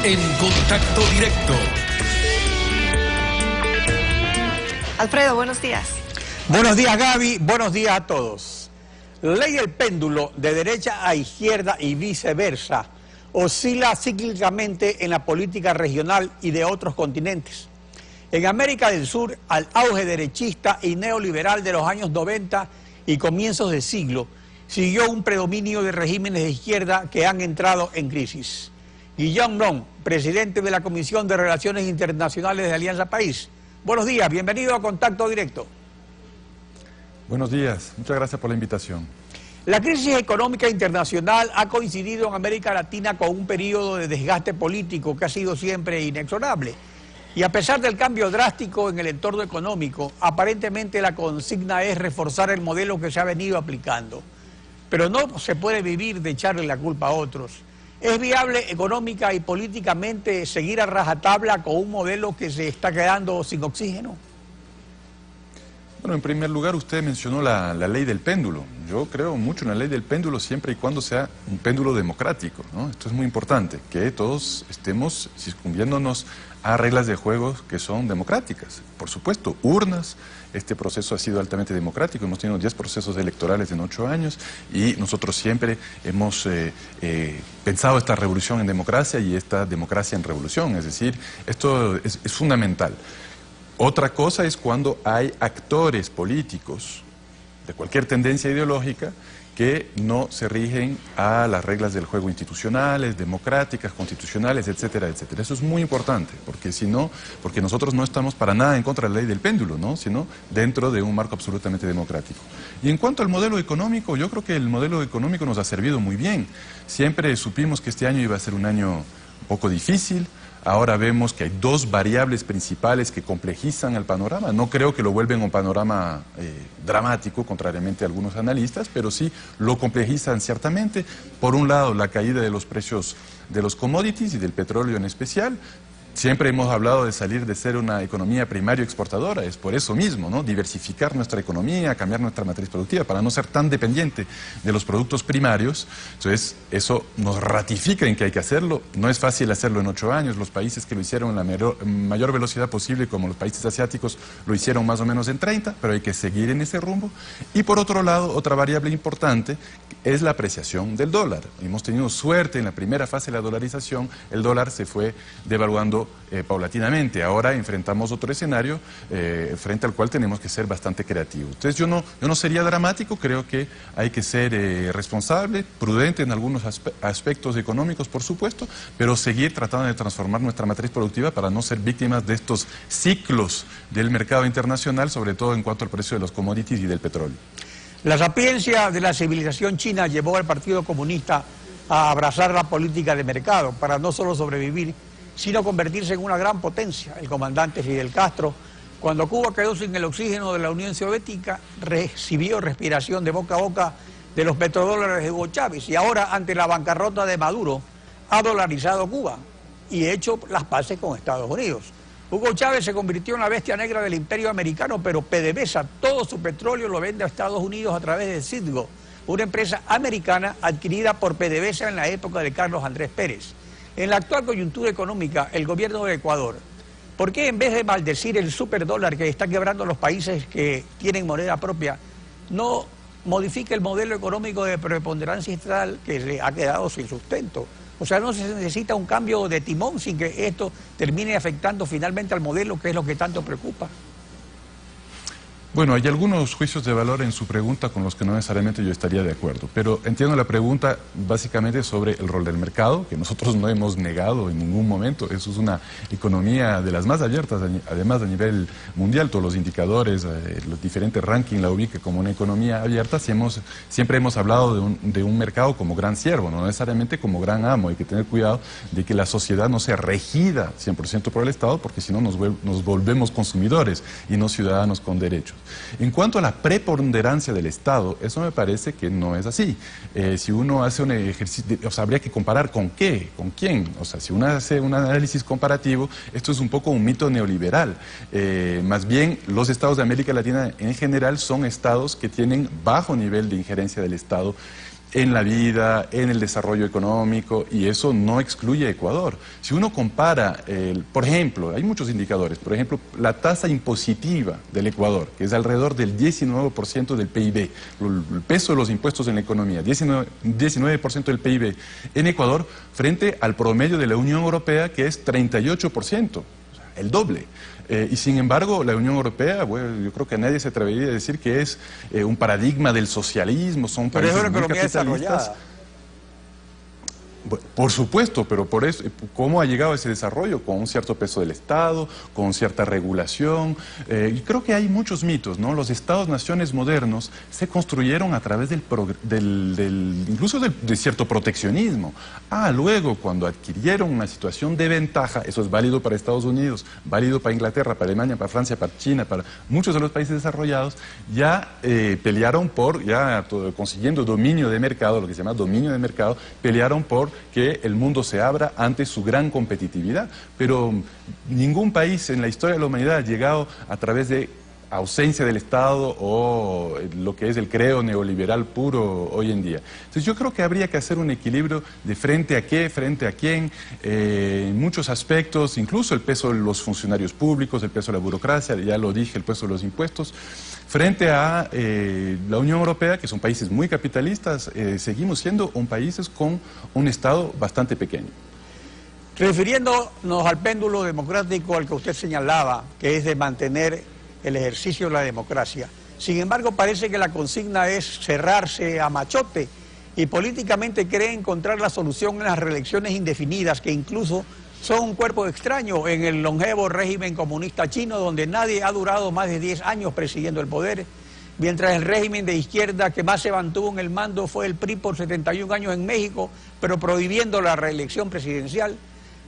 en Contacto Directo. Alfredo, buenos días. Buenos días, Gaby. Buenos días a todos. La ley del péndulo de derecha a izquierda y viceversa oscila cíclicamente en la política regional y de otros continentes. En América del Sur, al auge derechista y neoliberal de los años 90 y comienzos del siglo, siguió un predominio de regímenes de izquierda que han entrado en crisis. Guillaume Long, presidente de la Comisión de Relaciones Internacionales de Alianza País. Buenos días, bienvenido a Contacto Directo. Buenos días, muchas gracias por la invitación. La crisis económica internacional ha coincidido en América Latina con un periodo de desgaste político que ha sido siempre inexorable. Y a pesar del cambio drástico en el entorno económico, aparentemente la consigna es reforzar el modelo que se ha venido aplicando. Pero no se puede vivir de echarle la culpa a otros. ¿Es viable económica y políticamente seguir a rajatabla con un modelo que se está quedando sin oxígeno? Bueno, en primer lugar usted mencionó la ley del péndulo. Yo creo mucho en la ley del péndulo siempre y cuando sea un péndulo democrático, ¿no? Esto es muy importante, que todos estemos circunviéndonos a reglas de juego que son democráticas. Por supuesto, urnas, este proceso ha sido altamente democrático, hemos tenido 10 procesos electorales en 8 años y nosotros siempre hemos pensado esta revolución en democracia y esta democracia en revolución, es decir, esto es fundamental. Otra cosa es cuando hay actores políticos de cualquier tendencia ideológica que no se rigen a las reglas del juego institucionales, democráticas, constitucionales, etcétera, etcétera. Eso es muy importante, porque nosotros no estamos para nada en contra de la ley del péndulo, ¿no? Sino dentro de un marco absolutamente democrático. Y en cuanto al modelo económico, yo creo que el modelo económico nos ha servido muy bien. Siempre supimos que este año iba a ser un año un poco difícil. Ahora vemos que hay dos variables principales que complejizan el panorama. No creo que lo vuelven un panorama dramático, contrariamente a algunos analistas, pero sí lo complejizan ciertamente. Por un lado, la caída de los precios de los commodities y del petróleo en especial. Siempre hemos hablado de salir de ser una economía primario exportadora, es por eso mismo, ¿no? Diversificar nuestra economía, cambiar nuestra matriz productiva para no ser tan dependiente de los productos primarios. Entonces, eso nos ratifica en que hay que hacerlo. No es fácil hacerlo en 8 años. Los países que lo hicieron en la mayor velocidad posible, como los países asiáticos, lo hicieron más o menos en 30, pero hay que seguir en ese rumbo. Y por otro lado, otra variable importante es la apreciación del dólar. Hemos tenido suerte en la primera fase de la dolarización, el dólar se fue devaluando paulatinamente. Ahora enfrentamos otro escenario frente al cual tenemos que ser bastante creativos. Entonces yo no sería dramático, creo que hay que ser responsable, prudente en algunos aspectos económicos, por supuesto, pero seguir tratando de transformar nuestra matriz productiva para no ser víctimas de estos ciclos del mercado internacional, sobre todo en cuanto al precio de los commodities y del petróleo. La sapiencia de la civilización china llevó al Partido Comunista a abrazar la política de mercado para no solo sobrevivir, sino convertirse en una gran potencia. El comandante Fidel Castro, cuando Cuba quedó sin el oxígeno de la Unión Soviética, recibió respiración de boca a boca de los petrodólares de Hugo Chávez y ahora, ante la bancarrota de Maduro, ha dolarizado Cuba y hecho las paces con Estados Unidos. Hugo Chávez se convirtió en la bestia negra del imperio americano, pero PDVSA todo su petróleo lo vende a Estados Unidos a través de Citgo, una empresa americana adquirida por PDVSA en la época de Carlos Andrés Pérez. En la actual coyuntura económica, el gobierno de Ecuador, ¿por qué en vez de maldecir el superdólar que está quebrando los países que tienen moneda propia, no modifica el modelo económico de preponderancia estatal que le ha quedado sin sustento? O sea, no se necesita un cambio de timón sin que esto termine afectando finalmente al modelo, que es lo que tanto preocupa. Bueno, hay algunos juicios de valor en su pregunta con los que no necesariamente yo estaría de acuerdo, pero entiendo la pregunta básicamente sobre el rol del mercado, que nosotros no hemos negado en ningún momento. Eso es una economía de las más abiertas, además a nivel mundial, todos los indicadores, los diferentes rankings la ubican como una economía abierta. Siempre hemos hablado de un mercado como gran siervo, no necesariamente como gran amo. Hay que tener cuidado de que la sociedad no sea regida 100% por el Estado, porque si no nos volvemos consumidores y no ciudadanos con derechos. En cuanto a la preponderancia del Estado, eso me parece que no es así. Si uno hace un ejercicio, o sea, habría que comparar con qué, con quién. O sea, si uno hace un análisis comparativo, esto es un poco un mito neoliberal. Más bien, los estados de América Latina en general son estados que tienen bajo nivel de injerencia del Estado en la vida, en el desarrollo económico, y eso no excluye a Ecuador. Si uno compara, por ejemplo, hay muchos indicadores, por ejemplo, la tasa impositiva del Ecuador, que es alrededor del 19% del PIB, el peso de los impuestos en la economía, 19% del PIB en Ecuador, frente al promedio de la Unión Europea, que es 38%, el doble. Y sin embargo, la Unión Europea, bueno, yo creo que nadie se atrevería a decir que es un paradigma del socialismo, son países muy capitalistas. Desarrollada. Por supuesto, pero por eso, ¿cómo ha llegado ese desarrollo? Con un cierto peso del Estado, con cierta regulación. Y creo que hay muchos mitos, ¿no? Los Estados-naciones modernos se construyeron a través incluso de cierto proteccionismo. Luego, cuando adquirieron una situación de ventaja, eso es válido para Estados Unidos, válido para Inglaterra, para Alemania, para Francia, para China, para muchos de los países desarrollados, ya pelearon consiguiendo dominio de mercado, lo que se llama dominio de mercado, pelearon por que el mundo se abra ante su gran competitividad, pero ningún país en la historia de la humanidad ha llegado a través de ausencia del Estado o lo que es el creo neoliberal puro hoy en día. Entonces yo creo que habría que hacer un equilibrio de frente a qué, frente a quién, en muchos aspectos, incluso el peso de los funcionarios públicos, el peso de la burocracia, ya lo dije, el peso de los impuestos, frente a la Unión Europea, que son países muy capitalistas, seguimos siendo países con un Estado bastante pequeño. Refiriéndonos al péndulo democrático al que usted señalaba, que es de mantener el ejercicio de la democracia. Sin embargo, parece que la consigna es cerrarse a machote y políticamente cree encontrar la solución en las reelecciones indefinidas, que incluso son un cuerpo extraño en el longevo régimen comunista chino, donde nadie ha durado más de 10 años presidiendo el poder, mientras el régimen de izquierda que más se mantuvo en el mando fue el PRI por 71 años en México, pero prohibiendo la reelección presidencial.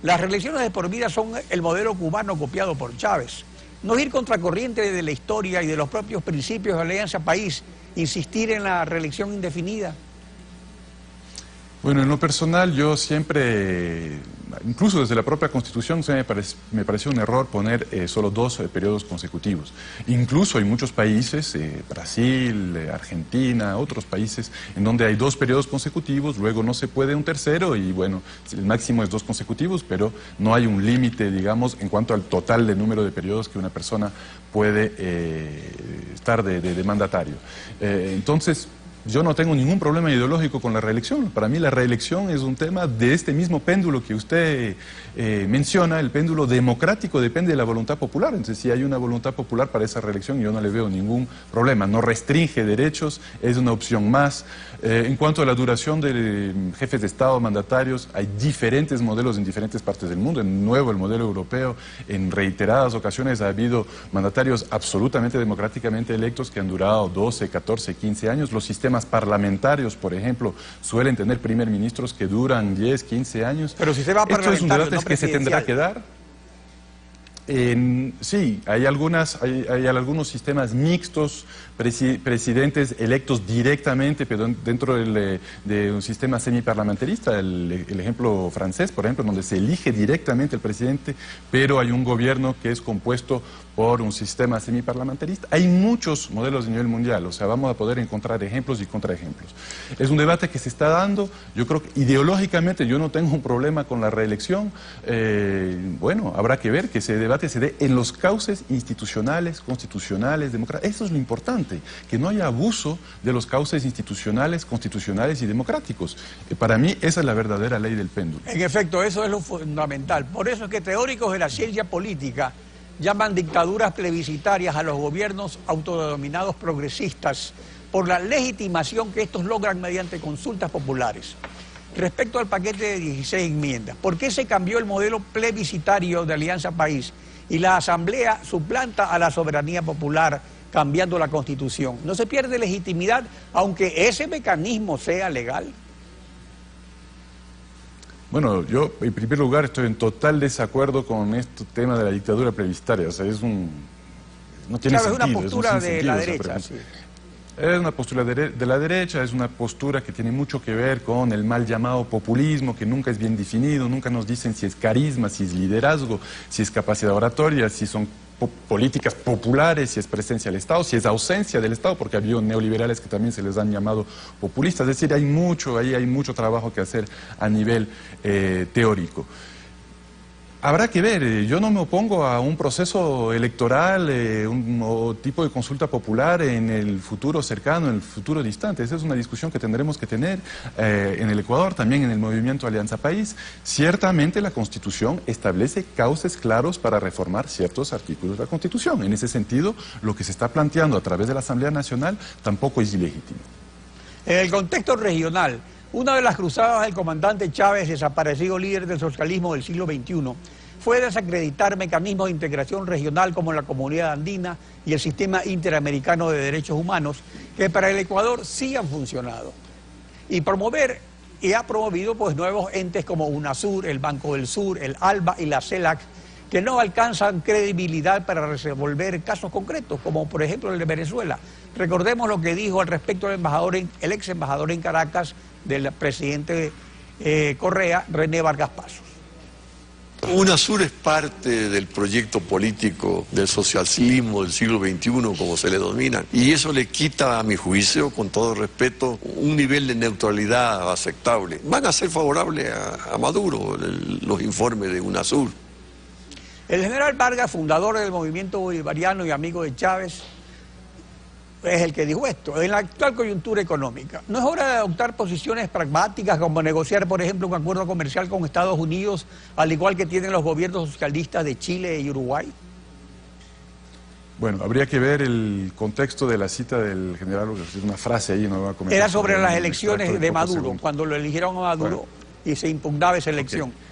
Las reelecciones de por vida son el modelo cubano copiado por Chávez. No ir contracorriente de la historia y de los propios principios de Alianza País, insistir en la reelección indefinida. Bueno, en lo personal yo siempre, incluso desde la propia Constitución, me pareció un error poner solo 2 periodos consecutivos. Incluso hay muchos países, Brasil, Argentina, otros países, en donde hay 2 periodos consecutivos, luego no se puede un tercero y bueno, el máximo es 2 consecutivos, pero no hay un límite, digamos, en cuanto al total de número de periodos que una persona puede estar de mandatario. Entonces, yo no tengo ningún problema ideológico con la reelección. Para mí la reelección es un tema de este mismo péndulo que usted menciona. El péndulo democrático depende de la voluntad popular. Entonces, si hay una voluntad popular para esa reelección, yo no le veo ningún problema. No restringe derechos, es una opción más. En cuanto a la duración de jefes de Estado, mandatarios, hay diferentes modelos en diferentes partes del mundo. En nuevo, el modelo europeo, en reiteradas ocasiones ha habido mandatarios absolutamente democráticamente electos que han durado 12, 14, 15 años. Los sistemas parlamentarios, por ejemplo, suelen tener primer ministros que duran 10, 15 años. Pero sistema parlamentario, esto es un debate no que se tendrá que dar. Sí, hay algunos sistemas mixtos, presidentes electos directamente, pero dentro de un sistema semiparlamentarista, el ejemplo francés, por ejemplo, donde se elige directamente el presidente, pero hay un gobierno que es compuesto por un sistema semiparlamentarista. Hay muchos modelos a nivel mundial, o sea, vamos a poder encontrar ejemplos y contraejemplos. Es un debate que se está dando. Yo creo que ideológicamente yo no tengo un problema con la reelección. Bueno, habrá que ver que ese debate se dé en los cauces institucionales, constitucionales, democráticos. Eso es lo importante, que no haya abuso de los cauces institucionales, constitucionales y democráticos. Para mí esa es la verdadera ley del péndulo. En efecto, eso es lo fundamental. Por eso es que teóricos de la ciencia política llaman dictaduras plebiscitarias a los gobiernos autodenominados progresistas por la legitimación que estos logran mediante consultas populares. Respecto al paquete de 16 enmiendas, ¿por qué se cambió el modelo plebiscitario de Alianza País y la Asamblea suplanta a la soberanía popular cambiando la Constitución? ¿No se pierde legitimidad aunque ese mecanismo sea legal? Bueno, yo en primer lugar estoy en total desacuerdo con este tema de la dictadura plebiscitaria. O sea, no tiene sentido. Es una postura de la derecha, sí. Es una postura de la derecha, es una postura que tiene mucho que ver con el mal llamado populismo, que nunca es bien definido, nunca nos dicen si es carisma, si es liderazgo, si es capacidad oratoria, si son políticas populares, si es presencia del Estado, si es ausencia del Estado, porque había neoliberales que también se les han llamado populistas. Es decir, hay mucho trabajo que hacer a nivel teórico. Habrá que ver, yo no me opongo a un proceso electoral, o tipo de consulta popular en el futuro cercano, en el futuro distante. Esa es una discusión que tendremos que tener en el Ecuador, también en el movimiento Alianza País. Ciertamente la Constitución establece cauces claros para reformar ciertos artículos de la Constitución. En ese sentido, lo que se está planteando a través de la Asamblea Nacional tampoco es ilegítimo. En el contexto regional, una de las cruzadas del comandante Chávez, desaparecido líder del socialismo del siglo XXI, fue desacreditar mecanismos de integración regional como la Comunidad Andina y el Sistema Interamericano de Derechos Humanos, que para el Ecuador sí han funcionado. Y ha promovido pues nuevos entes como UNASUR, el Banco del Sur, el ALBA y la CELAC, que no alcanzan credibilidad para resolver casos concretos, como por ejemplo el de Venezuela. Recordemos lo que dijo al respecto el ex embajador en Caracas del presidente Correa, René Vargas Pasos. UNASUR es parte del proyecto político del socialismo del siglo XXI, como se le denomina, y eso le quita, a mi juicio, con todo respeto, un nivel de neutralidad aceptable. Van a ser favorables a Maduro los informes de UNASUR. El general Vargas, fundador del movimiento bolivariano y amigo de Chávez, es el que dijo esto. En la actual coyuntura económica, ¿no es hora de adoptar posiciones pragmáticas como negociar, por ejemplo, un acuerdo comercial con Estados Unidos, al igual que tienen los gobiernos socialistas de Chile y Uruguay? Bueno, habría que ver el contexto de la cita del general, una frase ahí, no voy a comentar. Era sobre las elecciones de Maduro, cuando lo eligieron a Maduro y se impugnaba esa elección. Okay.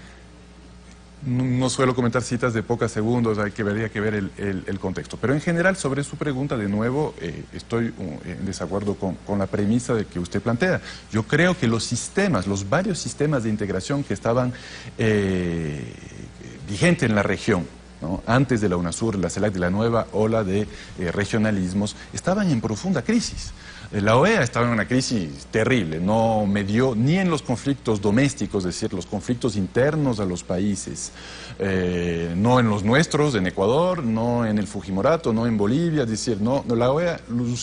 No suelo comentar citas de pocos segundos, habría que ver el contexto. Pero en general, sobre su pregunta, de nuevo, estoy en desacuerdo con la premisa de que usted plantea. Yo creo que los varios sistemas de integración que estaban vigentes en la región, ¿no?, antes de la UNASUR, la CELAC, de la nueva ola de regionalismos, estaban en profunda crisis. La OEA estaba en una crisis terrible, no medió ni en los conflictos domésticos, es decir, los conflictos internos a los países, no en los nuestros, en Ecuador, no en el Fujimorato, no en Bolivia, es decir, la OEA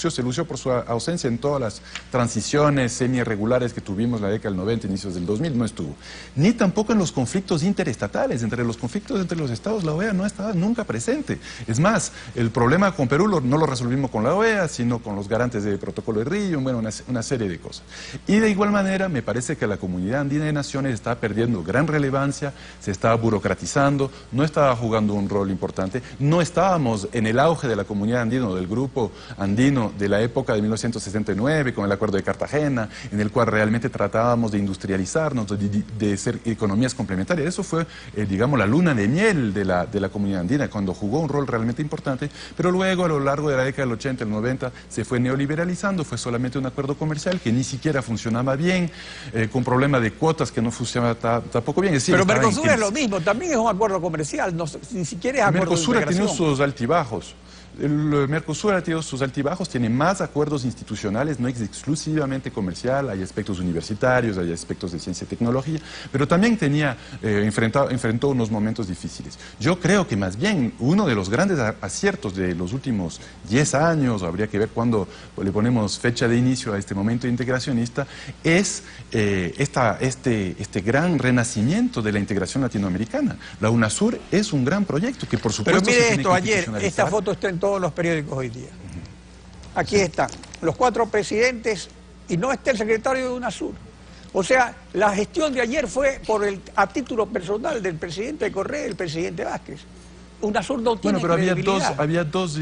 se lució por su ausencia en todas las transiciones semi-irregulares que tuvimos en la década del 90, inicios del 2000, no estuvo. Ni tampoco en los conflictos interestatales, entre los conflictos entre los estados, la OEA no estaba nunca presente. Es más, el problema con Perú no lo resolvimos con la OEA, sino con los garantes del protocolo de Río, bueno, una serie de cosas. Y de igual manera, me parece que la Comunidad Andina de Naciones está perdiendo gran relevancia, se está burocratizando, no estaba jugando un rol importante, no estábamos en el auge de la Comunidad Andina o del Grupo Andino de la época de 1969, con el Acuerdo de Cartagena, en el cual realmente tratábamos de industrializarnos, de ser economías complementarias. Eso fue, digamos, la luna de miel de la Comunidad Andina, cuando jugó un rol realmente importante, pero luego a lo largo de la década del 80, el 90, se fue neoliberalizando, fue solamente un acuerdo comercial que ni siquiera funcionaba bien, con problemas de cuotas que no funcionaba tampoco bien. Es decir, pero Mercosur es lo mismo, también es un acuerdo comercial, ni siquiera es acuerdo de integración. Mercosur ha tenido sus altibajos. El Mercosur ha tenido sus altibajos, tiene más acuerdos institucionales, no es exclusivamente comercial, hay aspectos universitarios, hay aspectos de ciencia y tecnología, pero también enfrentó unos momentos difíciles. Yo creo que más bien uno de los grandes aciertos de los últimos 10 años, habría que ver cuándo le ponemos fecha de inicio a este momento integracionista, es este gran renacimiento de la integración latinoamericana. La UNASUR es un gran proyecto que por supuesto... Pero mire esto, ayer, esta foto está en todos los periódicos hoy día. Aquí están los 4 presidentes y no está el secretario de UNASUR. O sea, la gestión de ayer fue a título personal del presidente Correa y del presidente Vázquez. UNASUR no tiene credibilidad. Había dos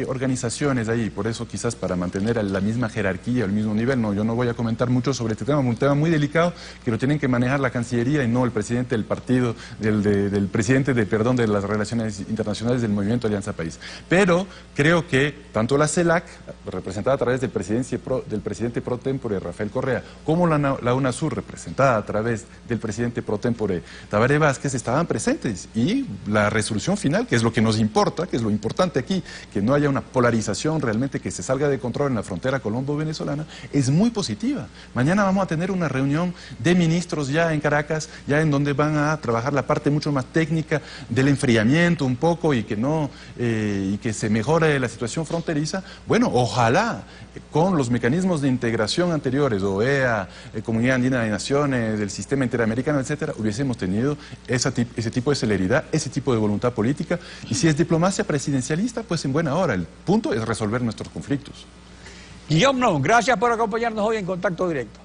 organizaciones ahí, por eso quizás para mantener la misma jerarquía, el mismo nivel. No, yo no voy a comentar mucho sobre este tema, un tema muy delicado que lo tienen que manejar la Cancillería y no el presidente del partido, del presidente de las Relaciones Internacionales del Movimiento Alianza País. Pero creo que tanto la CELAC, representada a través del presidente pro tempore Rafael Correa, como la UNASUR, representada a través del presidente pro tempore Tabaré Vázquez, estaban presentes y la resolución final internacional, que es lo que nos importa, que es lo importante aquí, que no haya una polarización realmente que se salga de control en la frontera colombo-venezolana, es muy positiva. Mañana vamos a tener una reunión de ministros ya en Caracas, ya en donde van a trabajar la parte mucho más técnica del enfriamiento un poco y que se mejore la situación fronteriza. Bueno, ojalá con los mecanismos de integración anteriores, OEA, Comunidad Andina de Naciones, el sistema interamericano, etcétera, hubiésemos tenido ese tipo de celeridad, ese tipo de voluntad política. Y si es diplomacia presidencialista, pues en buena hora. El punto es resolver nuestros conflictos. Guillaume, gracias por acompañarnos hoy en Contacto Directo.